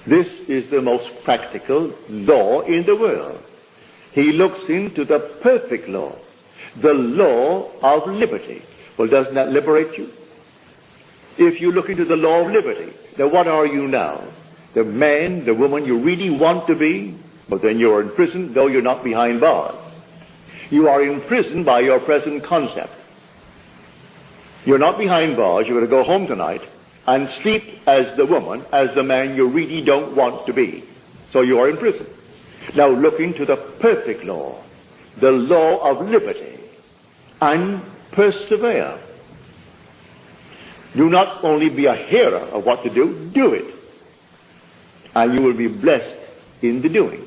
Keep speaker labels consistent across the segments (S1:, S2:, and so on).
S1: This is the most practical law in the world. He looks into the perfect law, the law of liberty. Well, doesn't that liberate you? If you look into the law of liberty, then what are you now? The man, the woman you really want to be? But then you're in prison, though you're not behind bars. You are in prison by your present concept. You're not behind bars. You're going to go home tonight and sleep as the woman, as the man you really don't want to be. So you are in prison. Now look into the perfect law, the law of liberty, and persevere. Do not only be a hearer of what to do it. And you will be blessed in the doing.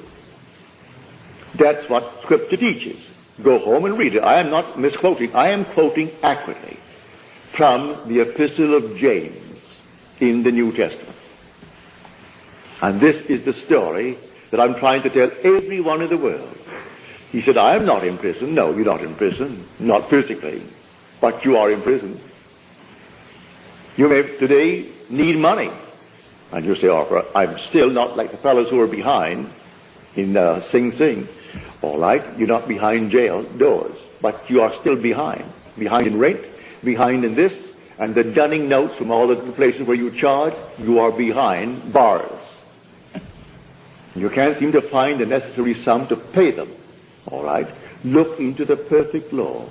S1: That's what Scripture teaches. Go home and read it. I am not misquoting. I am quoting accurately from the Epistle of James in the New Testament. And this is the story that I'm trying to tell everyone in the world. He said, I am not in prison. No, you're not in prison. Not physically. But you are in prison. You may today need money. And you say, oh, I'm still not like the fellows who are behind in Sing Sing. All right, you're not behind jail doors, but you are still behind. Behind in rent, behind in this, and the dunning notes from all the places where you charge, you are behind bars. You can't seem to find the necessary sum to pay them. All right, look into the perfect law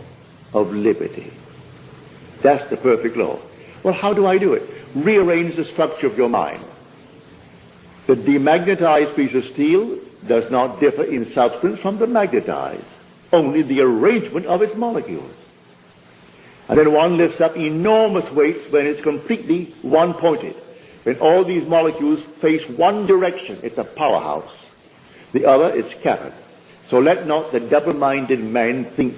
S1: of liberty. That's the perfect law. Well, how do I do it? Rearrange the structure of your mind. The demagnetized piece of steel does not differ in substance from the magnetized, only the arrangement of its molecules. And then one lifts up enormous weights when it's completely one-pointed. When all these molecules face one direction, it's a powerhouse. The other is scattered. So let not the double-minded man think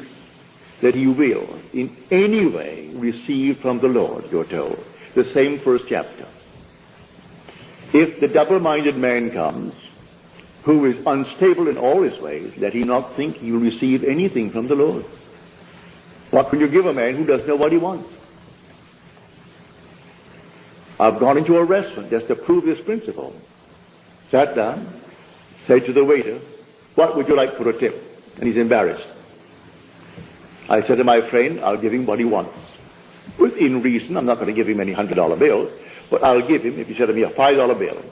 S1: that he will in any way receive from the Lord, you're told. The same first chapter. If the double-minded man comes, who is unstable in all his ways, let he not think he will receive anything from the Lord. What can you give a man who doesn't know what he wants? I've gone into a restaurant just to prove this principle. Sat down, said to the waiter, what would you like for a tip? And he's embarrassed. I said to my friend, I'll give him what he wants. Within reason, I'm not going to give him any $100 bills, but I'll give him, if he said to me, a $5 bill.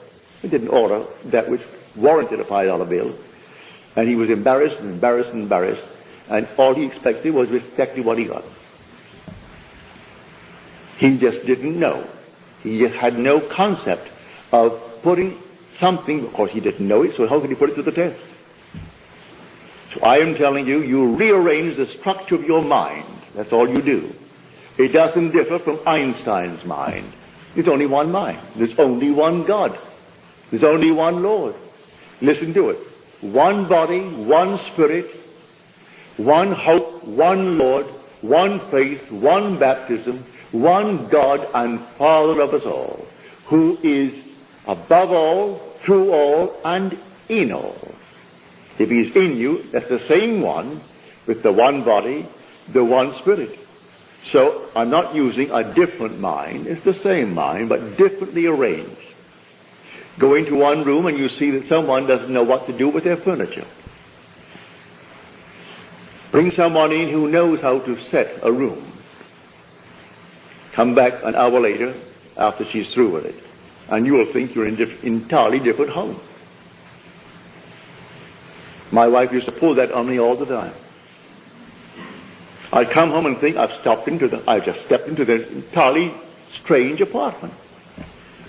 S1: He didn't order that which warranted a $5 bill. And he was embarrassed and embarrassed and embarrassed. And all he expected was exactly what he got. He just didn't know. He just had no concept of putting something, of course he didn't know it, so how could he put it to the test? So I am telling you, you rearrange the structure of your mind. That's all you do. It doesn't differ from Einstein's mind. There's only one mind. There's only one God. There's only one Lord. Listen to it. One body, one spirit, one hope, one Lord, one faith, one baptism, one God and Father of us all, who is above all, through all, and in all. If he's in you, that's the same one with the one body, the one spirit. So I'm not using a different mind. It's the same mind, but differently arranged. Go into one room and you see that someone doesn't know what to do with their furniture. Bring someone in who knows how to set a room. Come back an hour later after she's through with it, and you will think you're in an entirely different home. My wife used to pull that on me all the time. I'd come home and think I've just stepped into this entirely strange apartment,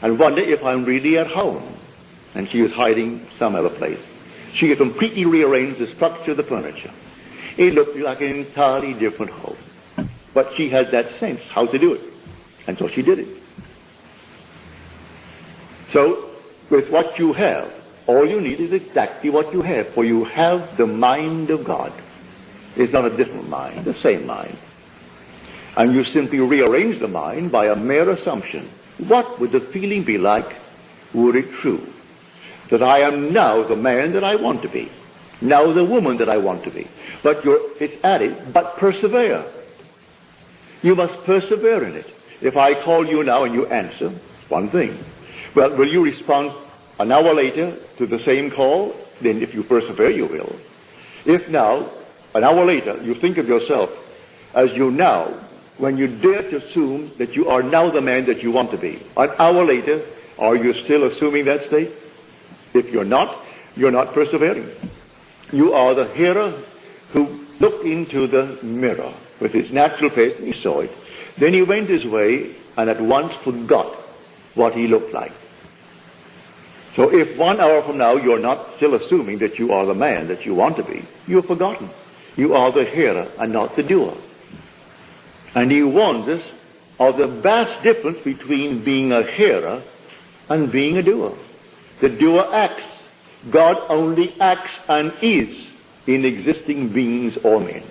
S1: and wonder if I'm really at home. And she was hiding some other place. She had completely rearranged the structure of the furniture. It looked like an entirely different home. But she had that sense how to do it. And so she did it. So, with what you have, all you need is exactly what you have. For you have the mind of God. It's not a different mind, the same mind. And you simply rearrange the mind by a mere assumption. What would the feeling be like were it true? That I am now the man that I want to be. Now the woman that I want to be. But it's added, but persevere. You must persevere in it. If I call you now and you answer, one thing. Well, will you respond an hour later to the same call, then if you persevere, you will. If now, an hour later, you think of yourself as you now, when you dare to assume that you are now the man that you want to be, an hour later, are you still assuming that state? If you're not persevering. You are the hearer who looked into the mirror with his natural face and he saw it. Then he went his way and at once forgot what he looked like. So if 1 hour from now you're not still assuming that you are the man that you want to be, you've forgotten. You are the hearer and not the doer. And he warns us of the vast difference between being a hearer and being a doer. The doer acts. God only acts and is in existing beings or men.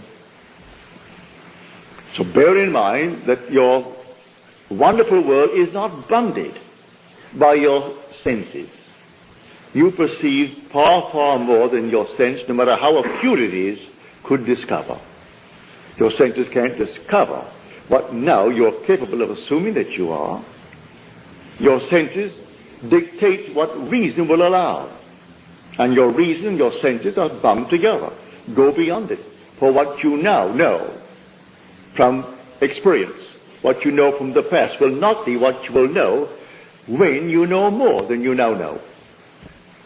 S1: So bear in mind that your wonderful world is not bounded by your senses. You perceive far, far more than your sense, no matter how acute it is, could discover. Your senses can't discover what now you're capable of assuming that you are. Your senses dictate what reason will allow. And your reason and your senses are bound together. Go beyond it. For what you now know from experience, what you know from the past, will not be what you will know when you know more than you now know.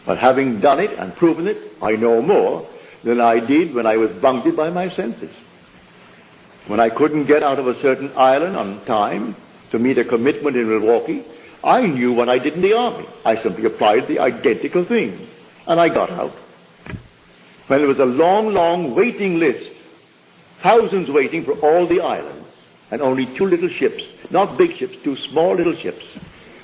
S1: But having done it and proven it, I know more than I did when I was bounded by my senses. When I couldn't get out of a certain island on time to meet a commitment in Milwaukee, I knew what I did in the Army. I simply applied the identical thing, and I got out. When there was a long, long waiting list, thousands waiting for all the islands, and only 2 little ships, not big ships, 2 small little ships,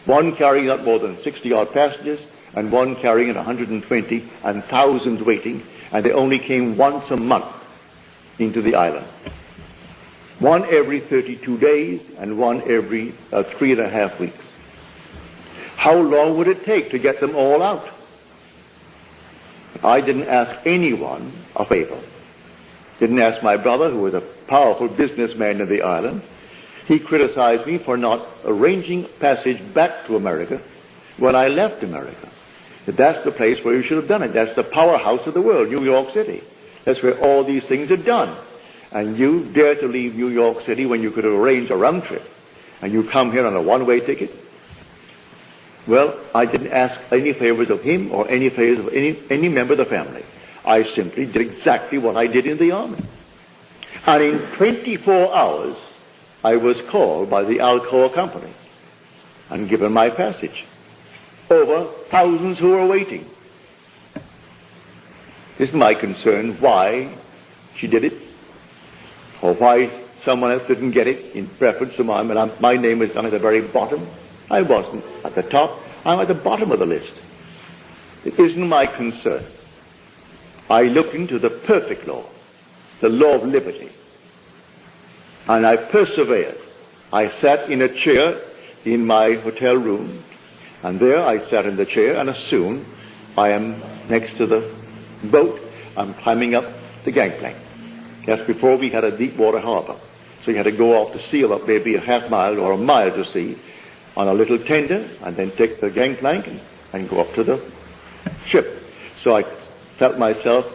S1: one carrying not more than 60-odd passengers, and one carrying 120, and thousands waiting, and they only came once a month into the island. One every 32 days, and one every 3.5 weeks. How long would it take to get them all out? I didn't ask anyone a favor. Didn't ask my brother, who was a powerful businessman in the island. He criticized me for not arranging passage back to America when I left America. That's the place where you should have done it. That's the powerhouse of the world, New York City. That's where all these things are done. And you dare to leave New York City when you could arrange a round trip. And you come here on a one-way ticket. Well, I didn't ask any favors of him or any favors of any member of the family. I simply did exactly what I did in the Army. And in 24 hours, I was called by the Alcoa company and given my passage. Over thousands who were waiting. Isn't my concern why she did it? Or why someone else didn't get it in preference to mine, but my name was down at the very bottom. I wasn't at the top. I'm at the bottom of the list. It isn't my concern. I look into the perfect law, the law of liberty. And I persevered. I sat in a chair in my hotel room, and there I sat in the chair, and as soon I am next to the boat, I'm climbing up the gangplank. That's before we had a deep water harbor. So you had to go off to seal up maybe a half mile or a mile to sea on a little tender, and then take the gangplank and go up to the ship. So I felt myself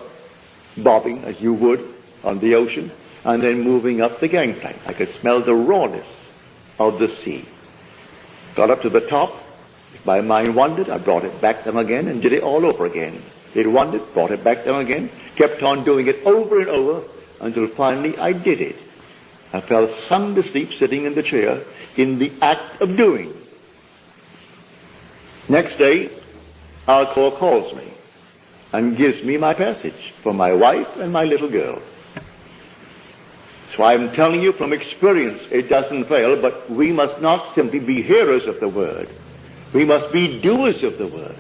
S1: bobbing as you would on the ocean, and then moving up the gangplank. I could smell the rawness of the sea. Got up to the top. If my mind wandered, I brought it back down again and did it all over again. It wandered, brought it back down again, kept on doing it over and over until finally I did it. I fell sound asleep sitting in the chair in the act of doing. Next day, Alcoa calls me and gives me my passage for my wife and my little girl. So I'm telling you from experience, it doesn't fail, but we must not simply be hearers of the word. We must be doers of the word.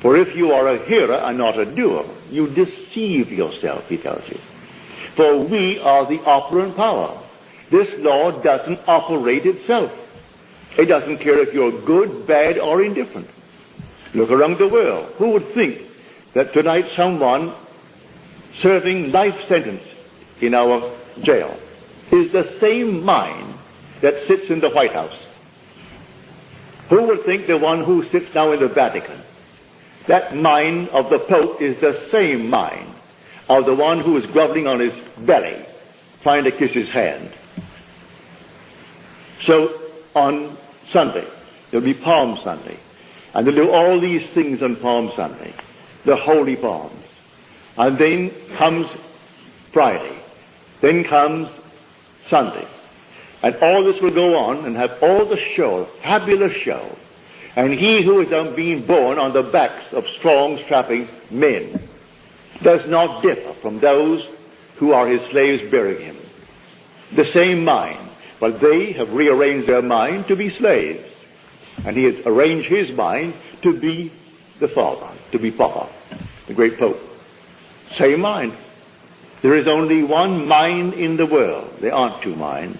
S1: For if you are a hearer and not a doer, you deceive yourself, he tells you. For we are the operant power. This law doesn't operate itself. It doesn't care if you're good, bad, or indifferent. Look around the world. Who would think that tonight someone serving life sentence in our jail is the same mind that sits in the White House? Who would think the one who sits now in the Vatican That mind of the Pope is the same mind of the one who is groveling on his belly, trying to kiss his hand. So on Sunday, there'll be Palm Sunday. And they'll do all these things on Palm Sunday, the Holy Palms. And then comes Friday. Then comes Sunday. And all this will go on and have all the show, fabulous show. And he who is being born on the backs of strong, strapping men does not differ from those who are his slaves bearing him. The same mind, but they have rearranged their mind to be slaves. And he has arranged his mind to be the Father, to be Papa, the great Pope. Same mind. There is only one mind in the world. There aren't two minds.